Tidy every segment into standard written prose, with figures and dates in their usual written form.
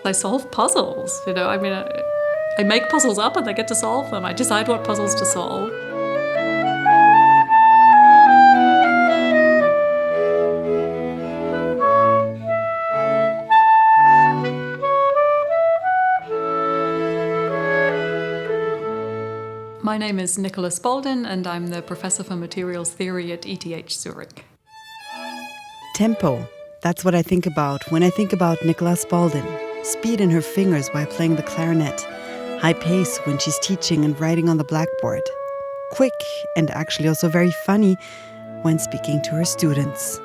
I solve puzzles. I mean, I make puzzles up and I get to solve them. I decide what puzzles to solve. My name is Nicola Spaldin, and I'm the Professor for Materials Theory at ETH Zürich. Tempo. That's what I think about when I think about Nicola Spaldin. Speed in her fingers while playing the clarinet. High pace when she's teaching and writing on the blackboard. Quick and actually also very funny when speaking to her students.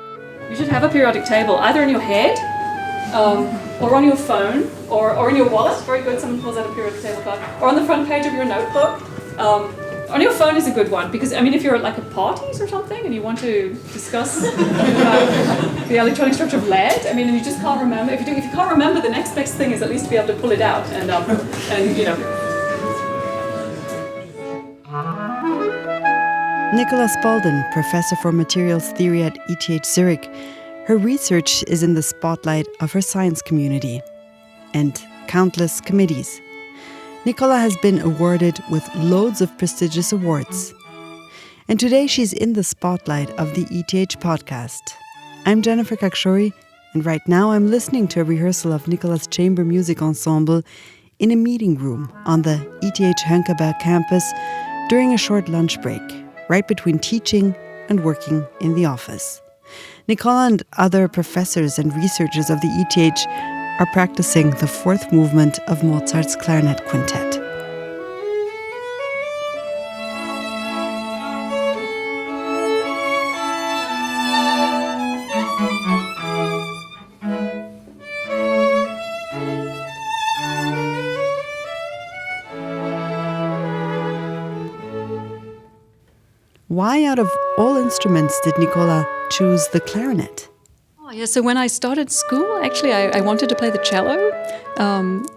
You should have a periodic table either in your head or on your phone or in your wallet. Very good, someone pulls out a periodic table card. Or on the front page of your notebook. On your phone is a good one because, if you're at like a parties or something and you want to discuss the electronic structure of lead, and you just can't remember. If you can't remember, the next best thing is at least to be able to pull it out and. Nicola Spaldin, Professor for Materials Theory at ETH Zürich. Her research is in the spotlight of her science community and countless committees. Nikola has been awarded with loads of prestigious awards. And today she's in the spotlight of the ETH Podcast. I'm Jennifer Kakori, and right now I'm listening to a rehearsal of Nikola's chamber music ensemble in a meeting room on the ETH Hönkeberg campus during a short lunch break, right between teaching and working in the office. Nikola and other professors and researchers of the ETH are practicing the fourth movement of Mozart's clarinet quintet. Why, out of all instruments, did Nikola choose the clarinet? Yeah, so when I started school, actually, I wanted to play the cello.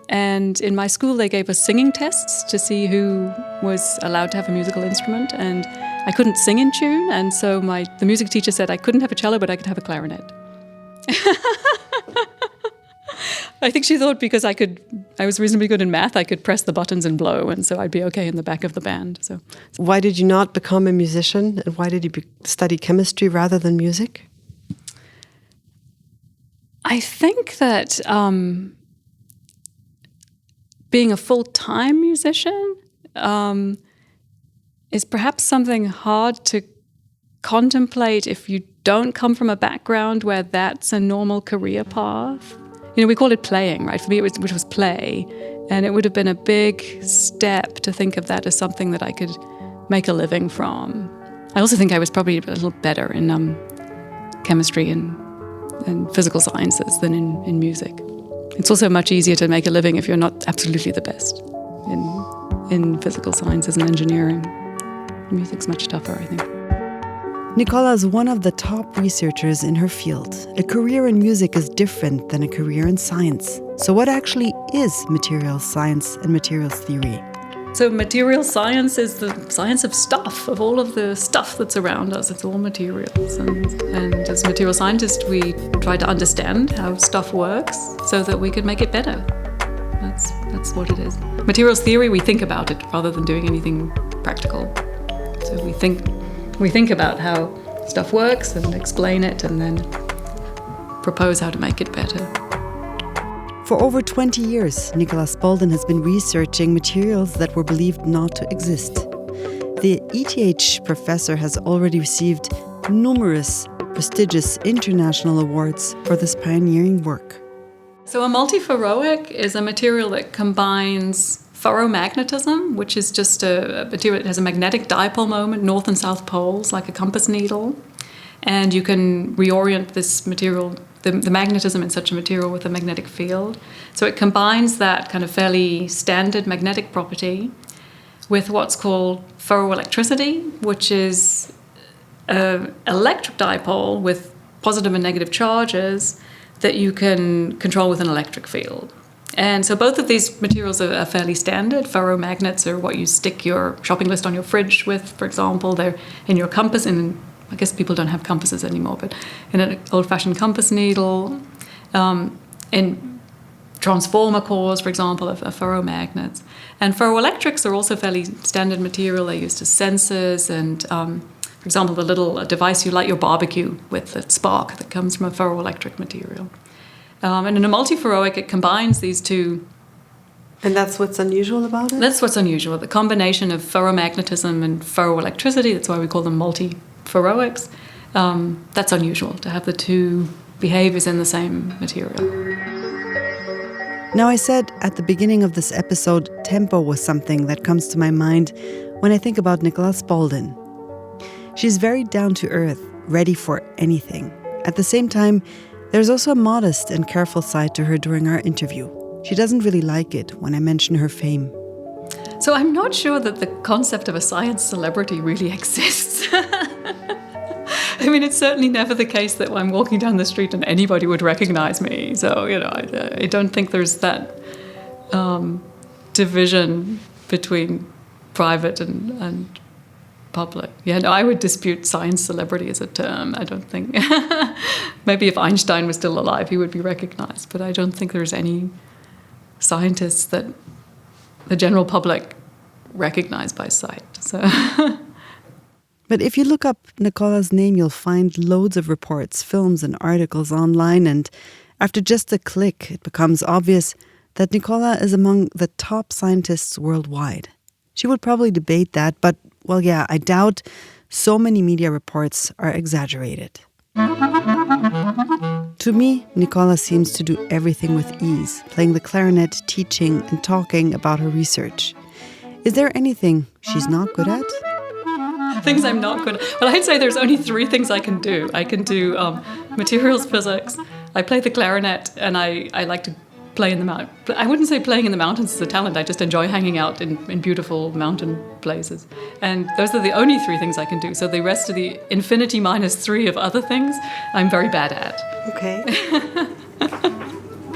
And in my school, they gave us singing tests to see who was allowed to have a musical instrument. And I couldn't sing in tune. And so the music teacher said I couldn't have a cello, but I could have a clarinet. I think she thought because I was reasonably good in math, I could press the buttons and blow. And so I'd be okay in the back of the band. So, why did you not become a musician? And why did you study chemistry rather than music? I think that being a full-time musician is perhaps something hard to contemplate if you don't come from a background where that's a normal career path. We call it playing, right? For me, which was play, and it would have been a big step to think of that as something that I could make a living from. I also think I was probably a little better in chemistry and physical sciences than in music. It's also much easier to make a living if you're not absolutely the best in physical sciences and engineering. Music's much tougher, I think. Nikola is one of the top researchers in her field. A career in music is different than a career in science. So what actually is materials science and materials theory? So materials science is the science of stuff, of all of the stuff that's around us. It's all materials. And as material scientists, we try to understand how stuff works so that we can make it better. That's what it is. Materials theory, we think about it rather than doing anything practical. So we think about how stuff works and explain it and then propose how to make it better. For over 20 years, Nicola Spaldin has been researching materials that were believed not to exist. The ETH professor has already received numerous prestigious international awards for this pioneering work. So a multiferroic is a material that combines ferromagnetism, which is just a material that has a magnetic dipole moment, north and south poles, like a compass needle. And you can reorient this material, the magnetism in such a material with a magnetic field. So it combines that kind of fairly standard magnetic property with what's called ferroelectricity, which is an electric dipole with positive and negative charges that you can control with an electric field. And so both of these materials are fairly standard. Ferromagnets are what you stick your shopping list on your fridge with, for example. They're in your compass, and I guess people don't have compasses anymore, but in an old-fashioned compass needle, in transformer cores, for example, of ferromagnets. And ferroelectrics are also fairly standard material. They're used as sensors and, for example, the little device you light your barbecue with, the spark that comes from a ferroelectric material. And in a multiferroic, it combines these two. And that's what's unusual about it? That's what's unusual, the combination of ferromagnetism and ferroelectricity. That's why we call them multiferroics. That's unusual, to have the two behaviors in the same material. Now, I said at the beginning of this episode, tempo was something that comes to my mind when I think about Nicola Spaldin. She's very down-to-earth, ready for anything. At the same time, there's also a modest and careful side to her during our interview. She doesn't really like it when I mention her fame. So I'm not sure that the concept of a science celebrity really exists. I mean, it's certainly never the case that I'm walking down the street and anybody would recognize me. So, I don't think there's that division between private and public. Yeah, no, I would dispute science celebrity as a term. I don't think. Maybe if Einstein was still alive, he would be recognized. But I don't think there's any scientists that the general public recognize by sight. So. But if you look up Nicola's name, you'll find loads of reports, films and articles online, and after just a click, it becomes obvious that Nikola is among the top scientists worldwide. She would probably debate that, but, well, yeah, I doubt so many media reports are exaggerated. To me, Nikola seems to do everything with ease, playing the clarinet, teaching and talking about her research. Is there anything she's not good at? Things I'm not good at. Well, I'd say there's only 3 things I can do. I can do materials physics, I play the clarinet, and I like to play in the mountains. I wouldn't say playing in the mountains is a talent. I just enjoy hanging out in beautiful mountain places. And those are the only 3 things I can do. So the rest of the infinity minus 3 of other things, I'm very bad at. Okay.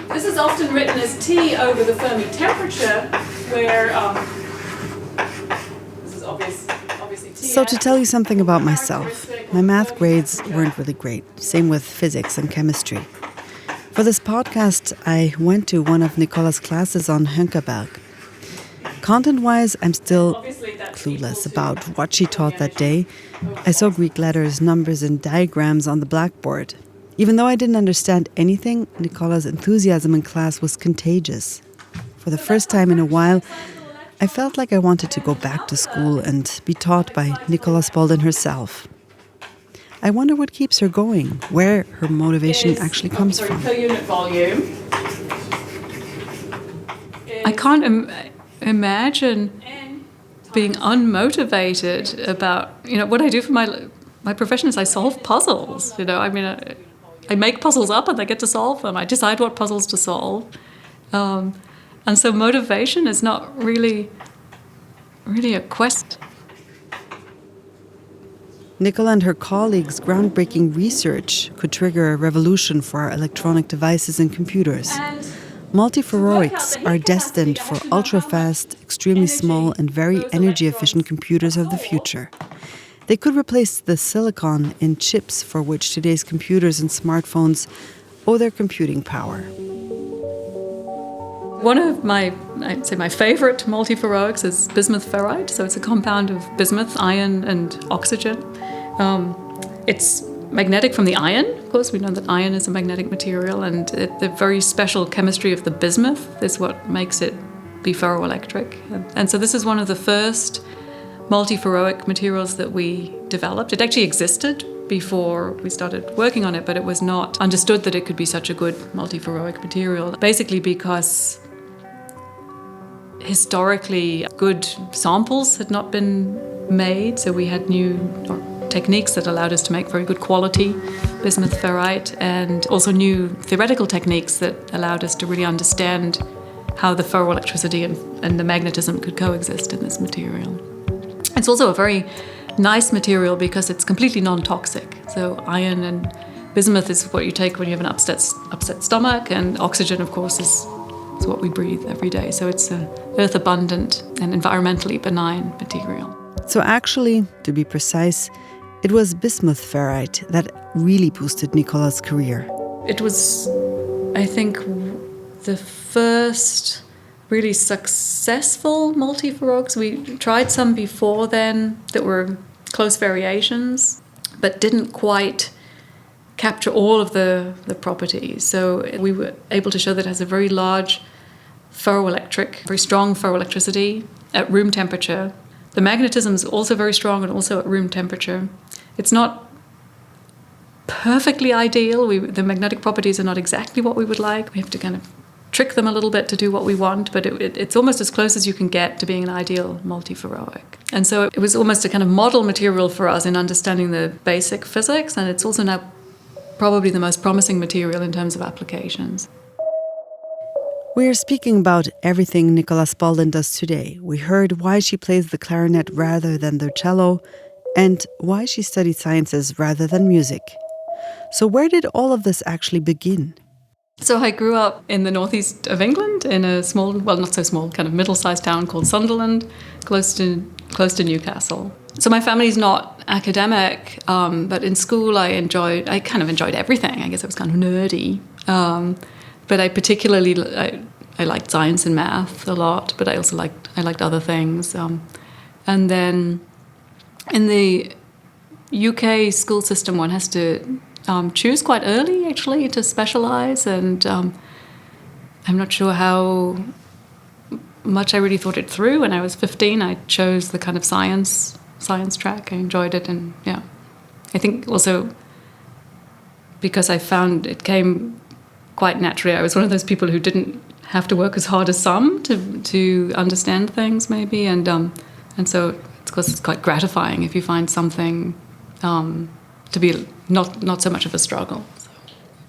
This is often written as T over the Fermi temperature, where this is obviously T. So to tell you something about myself, my math grades weren't really great. Same with physics and chemistry. For this podcast, I went to one of Nicola's classes on Hönkeberg. Content-wise, I'm still clueless about what she taught that day. I saw Greek letters, numbers, and diagrams on the blackboard. Even though I didn't understand anything, Nicola's enthusiasm in class was contagious. For the first time in a while, I felt like I wanted to go back to school and be taught by Nicola Spaldin herself. I wonder what keeps her going, where her motivation actually comes from. Per unit volume. I can't imagine being unmotivated about, what I do for my profession is I solve puzzles. I make puzzles up and I get to solve them. I decide what puzzles to solve. And so motivation is not really a quest. Nicola and her colleagues' groundbreaking research could trigger a revolution for our electronic devices and computers. Multiferroics are destined for ultra-fast, extremely small and very energy-efficient computers of the future. They could replace the silicon in chips for which today's computers and smartphones owe their computing power. One of my favorite multiferroics is bismuth ferrite. So it's a compound of bismuth, iron, and oxygen. It's magnetic from the iron. Of course, we know that iron is a magnetic material, and the very special chemistry of the bismuth is what makes it be ferroelectric. And so this is one of the first multiferroic materials that we developed. It actually existed before we started working on it, but it was not understood that it could be such a good multiferroic material, basically because historically good samples had not been made, so we had new techniques that allowed us to make very good quality bismuth ferrite, and also new theoretical techniques that allowed us to really understand how the ferroelectricity and the magnetism could coexist in this material. It's also a very nice material because it's completely non-toxic. So iron and bismuth is what you take when you have an upset stomach, and oxygen, of course, is what we breathe every day. So it's an earth-abundant and environmentally benign material. So actually, to be precise, it was bismuth ferrite that really boosted Nicola's career. It was, I think, the first really successful multiferroics. We tried some before then that were close variations, but didn't quite capture all of the properties. So we were able to show that it has a very large ferroelectric, very strong ferroelectricity at room temperature. The magnetism is also very strong and also at room temperature. It's not perfectly ideal. The magnetic properties are not exactly what we would like. We have to kind of trick them a little bit to do what we want, but it's almost as close as you can get to being an ideal multiferroic. And so it was almost a kind of model material for us in understanding the basic physics, and it's also now probably the most promising material in terms of applications. We are speaking about everything Nicola Spaldin does today. We heard why she plays the clarinet rather than the cello, and why she studied sciences rather than music. So where did all of this actually begin? So I grew up in the northeast of England in a small, well, not so small, kind of middle-sized town called Sunderland, close to Newcastle. So my family's not academic, but in school I kind of enjoyed everything. I guess I was kind of nerdy. But I liked science and math a lot, but I also liked other things. And then in the UK school system, one has to choose quite early, actually, to specialize. And I'm not sure how much I really thought it through. When I was 15, I chose the kind of science track. I enjoyed it, and yeah, I think also because I found it came quite naturally. I was one of those people who didn't have to work as hard as some to understand things, maybe, and so it's quite gratifying if you find something to be not so much of a struggle. So.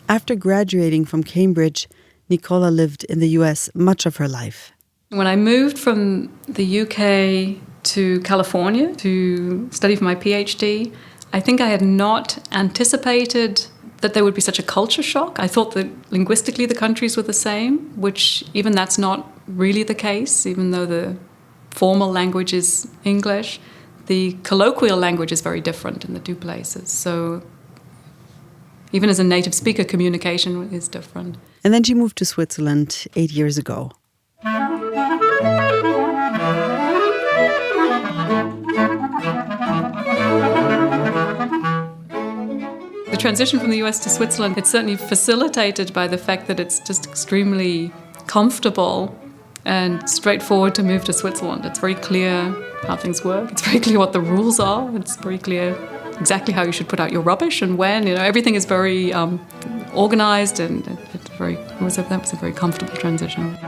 After graduating from Cambridge, Nikola lived in the US much of her life. When I moved from the UK to California to study for my PhD, I think I had not anticipated that there would be such a culture shock. I thought that linguistically the countries were the same, which even that's not really the case, even though the formal language is English. The colloquial language is very different in the two places. So even as a native speaker, communication is different. And then she moved to Switzerland 8 years ago. The transition from the US to Switzerland, it's certainly facilitated by the fact that it's just extremely comfortable and straightforward to move to Switzerland. It's very clear how things work. It's very clear what the rules are. It's very clear exactly how you should put out your rubbish and when. Everything is very organized, and that was a very comfortable transition.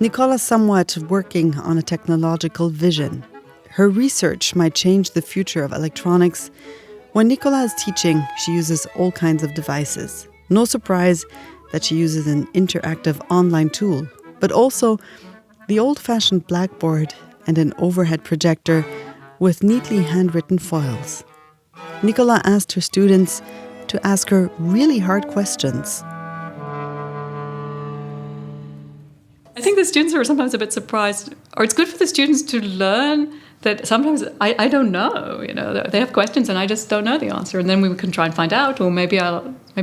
Nicola's somewhat working on a technological vision. Her research might change the future of electronics. When Nicola is teaching, she uses all kinds of devices. No surprise that she uses an interactive online tool, but also the old-fashioned blackboard and an overhead projector with neatly handwritten foils. Nicola asked her students to ask her really hard questions. I think the students are sometimes a bit surprised, or it's good for the students to learn that sometimes I don't know, they have questions and I just don't know the answer, and then we can try and find out, or maybe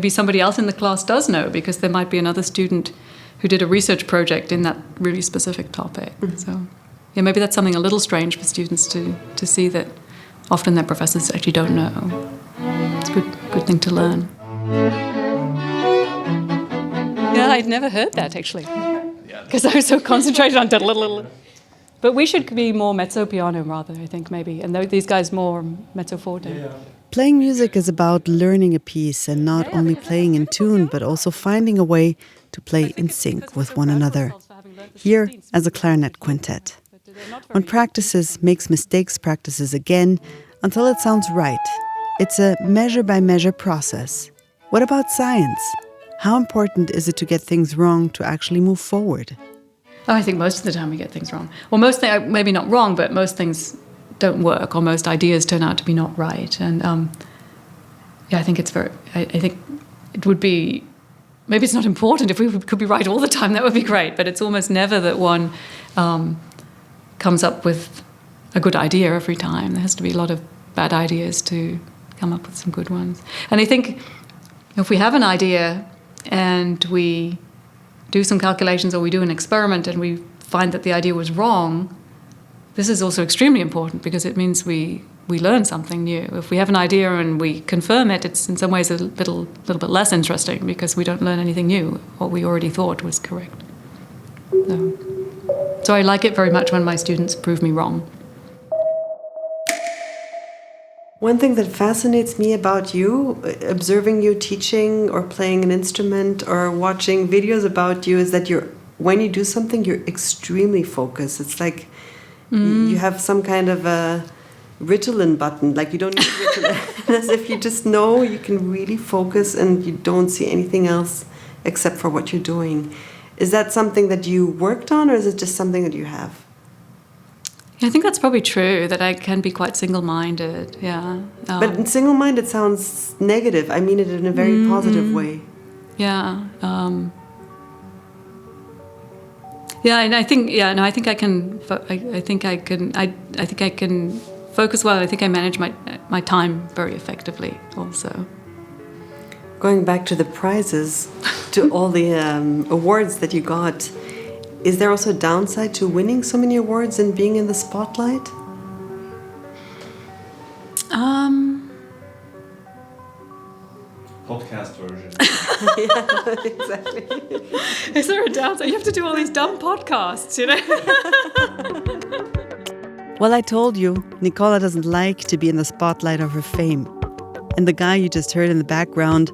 somebody else in the class does know, because there might be another student who did a research project in that really specific topic. Mm-hmm. So yeah, maybe that's something a little strange for students to see, that often their professors actually don't know. It's a good thing to learn. Yeah, I'd never heard that actually, because I was so concentrated on little. But we should be more mezzo piano rather, I think, maybe. And these guys more mezzo forte. Yeah. Playing music is about learning a piece and not only playing in tune, but also finding a way to play in sync with one another. Here, as a clarinet quintet. One makes mistakes, practices again, until it sounds right. It's a measure-by-measure process. What about science? How important is it to get things wrong to actually move forward? Oh, I think most of the time we get things wrong. Well, most things, maybe not wrong, but most things don't work, or most ideas turn out to be not right. And I think I think it would be maybe it's not important. If we could be right all the time, that would be great. But it's almost never that one comes up with a good idea every time. There has to be a lot of bad ideas to come up with some good ones. And I think if we have an idea and we do some calculations or we do an experiment and we find that the idea was wrong, this is also extremely important because it means we learn something new. If we have an idea and we confirm it, it's in some ways a little bit less interesting because we don't learn anything new. What we already thought was correct. So I like it very much when my students prove me wrong. One thing that fascinates me about you, observing you teaching or playing an instrument or watching videos about you, is that when you do something, you're extremely focused. It's like you have some kind of a Ritalin button, like you don't need Ritalin. As if you just know you can really focus and you don't see anything else except for what you're doing. Is that something that you worked on, or is it just something that you have? I think that's probably true, that I can be quite single-minded, yeah. But single-minded sounds negative. I mean it in a very positive way. Yeah. And I think I can focus well. I think I manage my time very effectively also. Going back to the prizes, to all the awards that you got, is there also a downside to winning so many awards and being in the spotlight? Podcast version. Yeah, exactly. Is there a downside? You have to do all these dumb podcasts, you know? Well, I told you, Nikola doesn't like to be in the spotlight of her fame. And the guy you just heard in the background,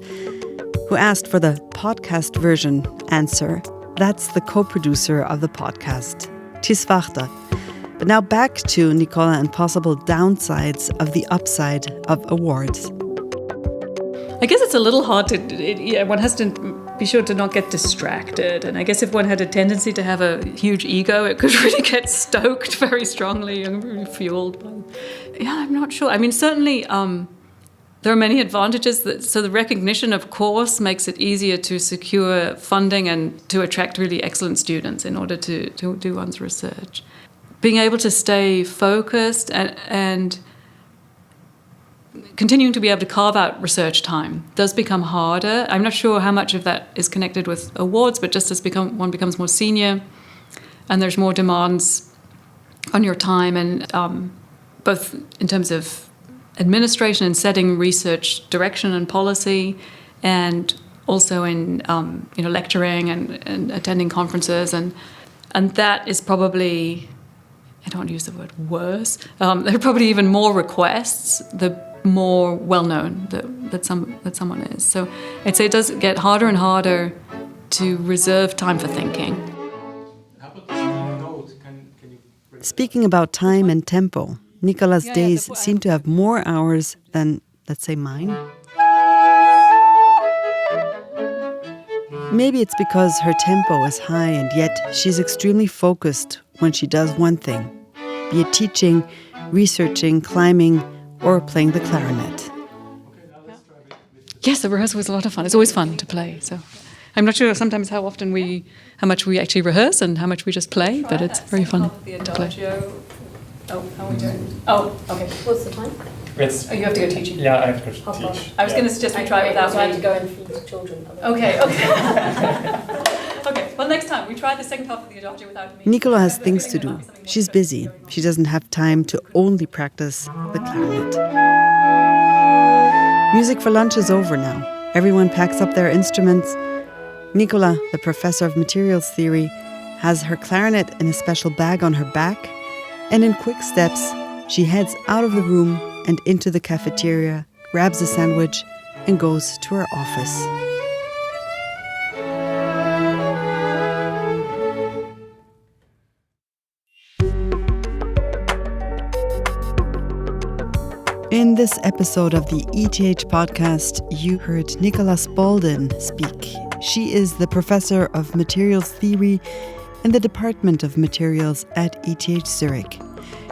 who asked for the podcast version answer, that's the co-producer of the podcast, Tisvachter. But now back to Nikola and possible downsides of the upside of awards. I guess it's a little hard one has to be sure to not get distracted. And I guess if one had a tendency to have a huge ego, it could really get stoked very strongly and really fueled by it. Yeah, I'm not sure. I mean, certainly there are many advantages. So the recognition, of course, makes it easier to secure funding and to attract really excellent students in order to do one's research. Being able to stay focused and continuing to be able to carve out research time does become harder. I'm not sure how much of that is connected with awards, but just as one becomes more senior and there's more demands on your time, and both in terms of administration and setting research direction and policy, and also in lecturing and attending conferences, and that is probably, I don't want to use the word worse, there are probably even more requests the more well-known that someone is. So I'd say it does get harder and harder to reserve time for thinking. How about the note? Can you Speaking about time and tempo, Nicola's days seem to have more hours than, let's say, mine. Maybe it's because her tempo is high and yet she's extremely focused when she does one thing, be it teaching, researching, climbing, or playing the clarinet. Yes, the rehearsal was a lot of fun. It's always fun to play. So I'm not sure sometimes how much we actually rehearse and how much we just play, but it's very fun to play. Oh, how are we doing? Oh, okay. What's the time? It's, You have to go teaching. yeah, I have to teach. I was going to suggest we try it without I have to me. go and feed children. Okay. Okay, well, next time we try the second half of the adagio without me. Nicola has things to do. She's busy. She doesn't have time to only practice the clarinet. Music for lunch is over now. Everyone packs up their instruments. Nicola, the professor of materials theory, has her clarinet in a special bag on her back, and in quick steps, she heads out of the room and into the cafeteria, grabs a sandwich, and goes to her office. In this episode of the ETH Podcast, you heard Nicola Spaldin speak. She is the professor of materials theory in the Department of Materials at ETH Zürich.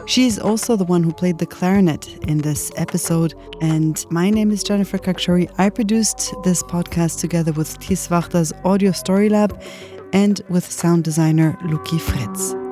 She is also the one who played the clarinet in this episode. And my name is Jennifer Kakori. I produced this podcast together with Ties Wachter's Audio Story Lab and with sound designer Luki Fritz.